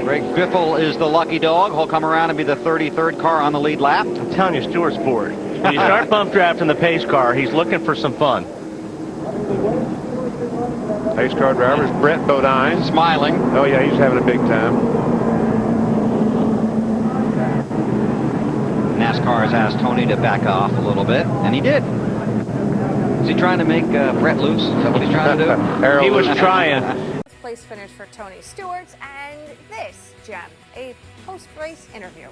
Greg Biffle is the lucky dog. He'll come around and be the 33rd car on the lead lap. I'm telling you, Stewart's bored. When you start bump drafting the pace car, he's looking for some fun. Pace car driver is Brett Bodine. Smiling. Oh, yeah, he's having a big time. NASCAR has asked Tony to back off a little bit, and he did. Is he trying to make Brett loose? Is that what he's trying to do? He was trying. Place finish for Tony Stewart, and this gem, a post-race interview.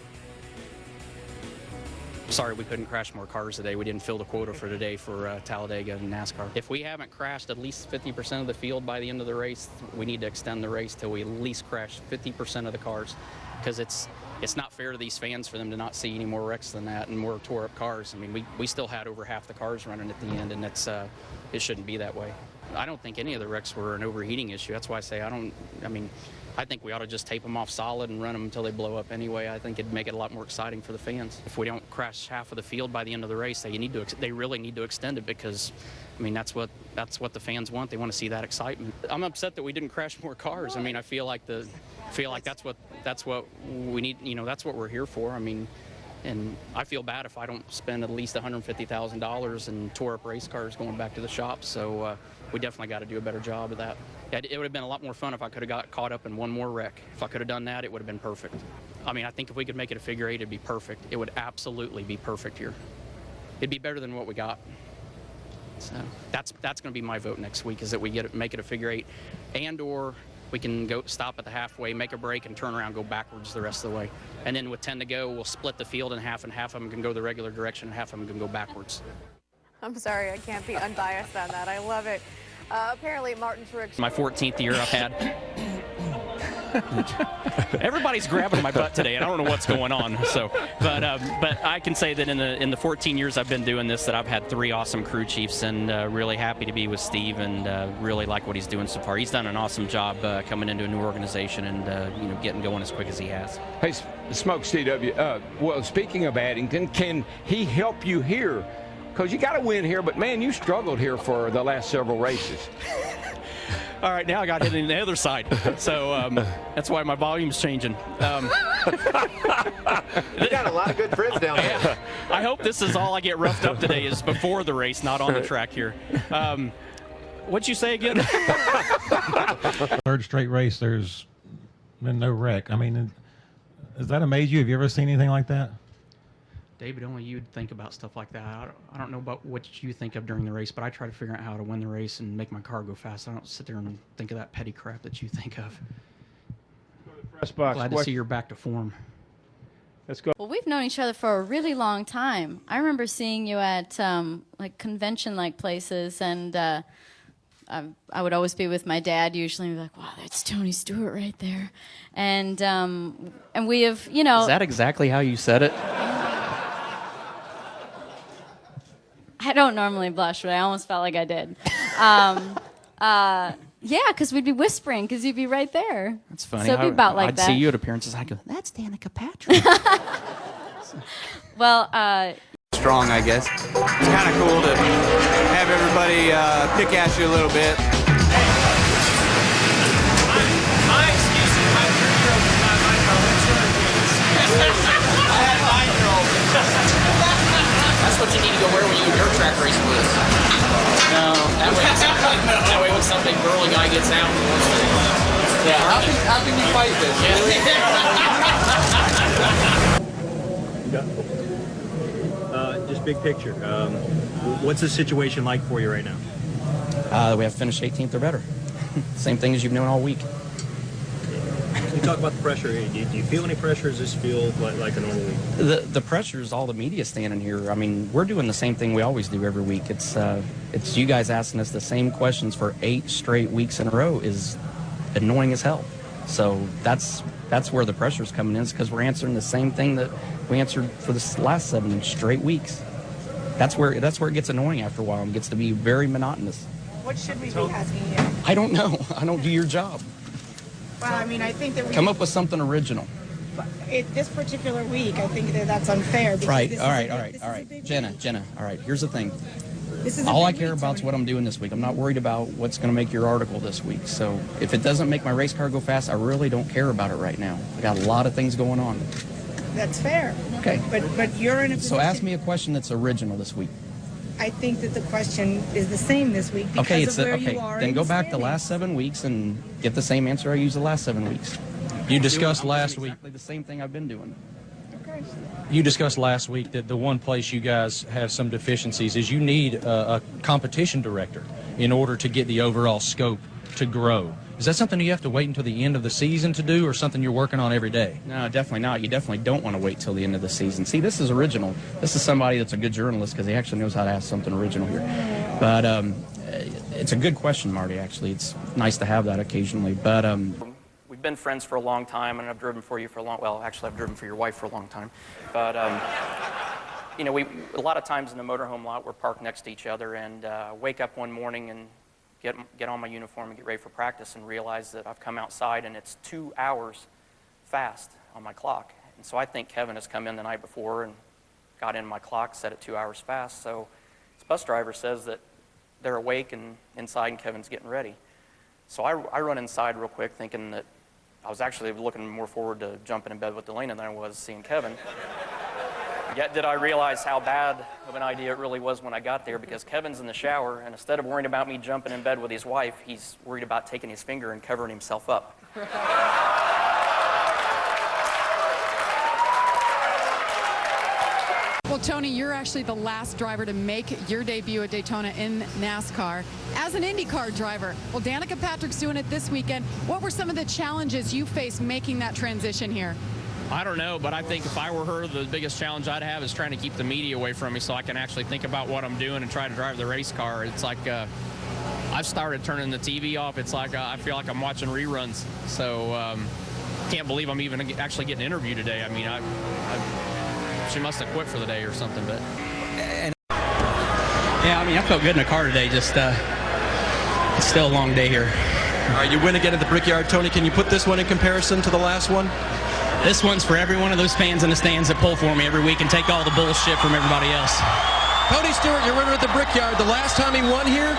Sorry we couldn't crash more cars today. We didn't fill the quota for today for Talladega and NASCAR. If we haven't crashed at least 50% of the field by the end of the race, we need to extend the race till we at least crash 50% of the cars, because it's not fair to these fans for them to not see any more wrecks than that and more tore up cars. I mean, we still had over half the cars running at the end, and it shouldn't be that way. I don't think any of the wrecks were an overheating issue. That's why I say I think we ought to just tape them off solid and run them until they blow up anyway. I think it'd make it a lot more exciting for the fans. If we don't crash half of the field by the end of the race, they really need to extend it, because, I mean, that's what the fans want. They want to see that excitement. I'm upset that we didn't crash more cars. I mean, I feel like that's what we need. You know, that's what we're here for. I mean, and I feel bad if I don't spend at least $150,000 and tore up race cars going back to the shop. So we definitely got to do a better job of that. It would have been a lot more fun if I could have got caught up in one more wreck. If I could have done that, it would have been perfect. I mean, I think if we could make it a figure 8, it'd be perfect. It would absolutely be perfect here. It'd be better than what we got. So that's going to be my vote next week, is that we make it a figure 8, and/or we can go stop at the halfway, make a break, and turn around, go backwards the rest of the way. And then with 10 to go, we'll split the field in half, and half of them can go the regular direction, and half of them can go backwards. I'm sorry, I can't be unbiased on that. I love it. Apparently, Martin Truex. My 14th year I've had. Everybody's grabbing my butt today, and I don't know what's going on. So, but I can say that in the 14 years I've been doing this, that I've had 3 awesome crew chiefs, and really happy to be with Steve, and really like what he's doing so far. He's done an awesome job coming into a new organization and getting going as quick as he has. Hey, Smoke CW. Well, speaking of Addington, can he help you here? Because you got to win here, but man, you struggled here for the last several races. All right, now I got hit on the other side, so that's why my volume's changing. You got a lot of good friends down there. Yeah, I hope this is all I get roughed up today is before the race, not on the track here. What'd you say again? Third straight race, there's been no wreck. I mean, does that amaze you? Have you ever seen anything like that? David, only you'd think about stuff like that. I don't know about what you think of during the race, but I try to figure out how to win the race and make my car go fast. I don't sit there and think of that petty crap that you think of. Press box. Glad to see you're back to form. Let's go. Well, we've known each other for a really long time. I remember seeing you at like convention-like places, and I would always be with my dad usually, and be like, wow, that's Tony Stewart right there. And we have, you know... Is that exactly how you said it? I don't normally blush, but I almost felt like I did. Yeah, because we'd be whispering, because you'd be right there. That's funny. So it'd be about like I'd that. see you at appearances, I'd go, that's Danica Patrick. Well, strong, I guess. It's kind of cool to have everybody pick at you a little bit. My excuse is my 3-year-old is not my problem. I had a 9-year-old. That's what you need to go wear when you do your track race with. No. That way when some big burly guy gets out. Yeah. How can you fight this? Yeah. Just big picture. What's the situation like for you right now? We have finished 18th or better. Same thing as you've known all week. Can you talk about the pressure? Do you feel any pressure? Does this feel like a normal week? The pressure is all the media standing here. I mean, we're doing the same thing we always do every week. It's you guys asking us the same questions for 8 straight weeks in a row is annoying as hell. So that's where the pressure's coming in, is because we're answering the same thing that we answered for the last 7 straight weeks. That's where it gets annoying after a while and gets to be very monotonous. What should we be asking you? I don't know. I don't do your job. Well, I mean, I think that we come up with something original. This particular week, I think that's unfair. Right. All right. Jenna. All right. Here's the thing. This is a All I big care week, about is Tony. what I'm doing this week. I'm not worried about what's going to make your article this week. So if it doesn't make my race car go fast, I really don't care about it right now. I got a lot of things going on. That's fair. Okay. But you're in a position. So ask me a question that's original this week. I think that the question is the same this week because Okay, of where you are. then in go the back the standings. last 7 weeks and get the same answer I used the last 7 weeks. You discussed I'm last doing week. exactly the same thing I've been doing. You discussed last week that the one place you guys have some deficiencies is you need a competition director in order to get the overall scope to grow. Is that something you have to wait until the end of the season to do, or something you're working on every day? No, definitely not. You definitely don't want to wait till the end of the season. See, this is original. This is somebody that's a good journalist because he actually knows how to ask something original here. But it's a good question, Marty, actually. It's nice to have that occasionally. But we've been friends for a long time, and I've driven for you for a long, well, actually, I've driven for your wife for a long time. But, you know, a lot of times in the motorhome lot, we're parked next to each other, and wake up one morning and get on my uniform and get ready for practice and realize that I've come outside and it's 2 hours fast on my clock. And so I think Kevin has come in the night before and got in my clock, set it 2 hours fast. So this bus driver says that they're awake and inside and Kevin's getting ready. So I run inside real quick thinking that I was actually looking more forward to jumping in bed with Delana than I was seeing Kevin. Yet did I realize how bad of an idea it really was when I got there, because Kevin's in the shower, and instead of worrying about me jumping in bed with his wife, he's worried about taking his finger and covering himself up. Well, Tony, you're actually the last driver to make your debut at Daytona in NASCAR as an IndyCar driver. Well, Danica Patrick's doing it this weekend. What were some of the challenges you faced making that transition here? I don't know, but I think if I were her, the biggest challenge I'd have is trying to keep the media away from me so I can actually think about what I'm doing and try to drive the race car. It's like I've started turning the TV off. It's like I feel like I'm watching reruns. So can't believe I'm even actually getting an interview today. I mean, she must have quit for the day or something. But Yeah, I mean, I felt good in the car today. Just it's still a long day here. All right, you win again at the Brickyard. Tony, can you put this one in comparison to the last one? This one's for every one of those fans in the stands that pull for me every week and take all the bullshit from everybody else. Tony Stewart, your winner at the Brickyard. The last time he won here,